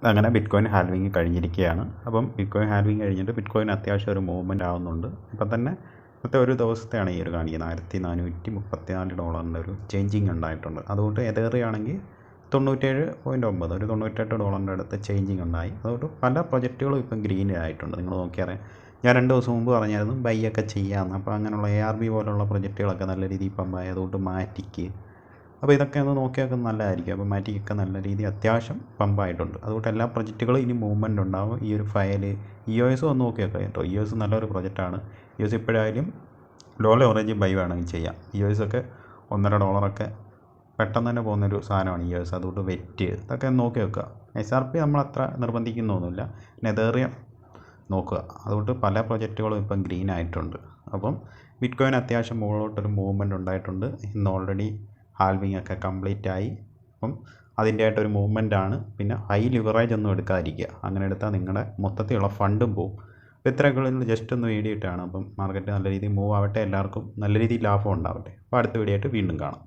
അങ്ങനെ ബിറ്റ്കോയിൻ ഹാൽവിങ് കഴിഞ്ഞിരിക്കുകയാണ്. അപ്പം ബിറ്റ്കോയിൻ ഹാൽവിങ് കഴിഞ്ഞിട്ട് ബിറ്റ്കോയിൻ അത്യാവശ്യം ഒരു മൂവ്മെൻറ്റ് ആവുന്നുണ്ട്. ഇപ്പം തന്നെ ഇന്നത്തെ ഒരു ദിവസത്തെയാണ് ഈ ഒരു കാണിക്കുന്നത്. $1434 ഒരു ചേഞ്ചിങ് ഉണ്ടായിട്ടുണ്ട്. അതുകൊണ്ട് എതേറിയാണെങ്കിൽ 97.9 ഒരു $98 അടുത്ത് ചേഞ്ചിങ് ഉണ്ടായി. അതുകൊണ്ട് പല പ്രൊജക്റ്റുകളും ഇപ്പം ഗ്രീനിലായിട്ടുണ്ട്. നിങ്ങൾ നോക്കിയാൽ ഞാൻ 2 ദിവസം മുമ്പ് പറഞ്ഞായിരുന്നു ബൈ ഒക്കെ ചെയ്യാമെന്ന്. അപ്പോൾ അങ്ങനെയുള്ള ARB പോലുള്ള പ്രൊജക്റ്റുകളൊക്കെ നല്ല രീതിയിൽ പമ്പായി. അതുകൊണ്ട് മാറ്റിക്ക്, അപ്പോൾ ഇതൊക്കെ ഒന്ന് നോക്കിയൊക്കെ നല്ലതായിരിക്കും. അപ്പോൾ മാറ്റിക്കൊക്കെ നല്ല രീതിയിൽ അത്യാവശ്യം പമ്പായിട്ടുണ്ട്. അതുകൊണ്ട് എല്ലാ പ്രൊജക്റ്റുകളും ഇനി മൂവ്മെൻറ്റ് ഉണ്ടാകും. ഈ ഒരു ഫയൽ EOS ഒന്ന് നോക്കിയൊക്കെ കേട്ടോ. EOS നല്ലൊരു പ്രൊജക്റ്റാണ്. EOS ഇപ്പോഴായാലും ലോ ലെവറേജ് ബൈ വേണമെങ്കിൽ ചെയ്യാം. EOS ഒക്കെ $1.5 പെട്ടെന്ന് തന്നെ പോകുന്നൊരു സാധനമാണ് EOS. അതുകൊണ്ട് വെറ്റ് ഇതൊക്കെ നോക്കി വെക്കുക. SRP നമ്മളത്ര നിർബന്ധിക്കുന്നൊന്നുമില്ല. നെതേറിയം നോക്കുക. അതുകൊണ്ട് പല പ്രൊജക്റ്റുകളും ഇപ്പം ഗ്രീൻ ആയിട്ടുണ്ട്. അപ്പം ബിറ്റ്കോയിൻ അത്യാവശ്യം മുകളിലോട്ടൊരു മൂവ്മെൻറ്റ് ഉണ്ടായിട്ടുണ്ട്. ഇന്ന് ഓൾറെഡി ഹാൽവിങ് ഒക്കെ കംപ്ലീറ്റ് ആയി. അപ്പം അതിൻ്റെ ആയിട്ടൊരു മൂവ്മെൻ്റ് ആണ്. പിന്നെ ഹൈ ലിവറേജ് ഒന്നും എടുക്കാതിരിക്കുക. അങ്ങനെ എടുത്താൽ നിങ്ങളുടെ മൊത്തത്തിലുള്ള ഫണ്ടും പോവും. അപ്പോൾ ഇത്രയൊക്കെ ജസ്റ്റ് ഒന്ന് വീഡിയോ ഇട്ടാണ്. അപ്പം മാർക്കറ്റ് നല്ല രീതിയിൽ മൂവ് ആവട്ടെ. എല്ലാവർക്കും നല്ല രീതിയിൽ ലാഭം ഉണ്ടാവട്ടെ. അപ്പോൾ അടുത്ത വീഡിയോ ആയിട്ട് വീണ്ടും കാണാം.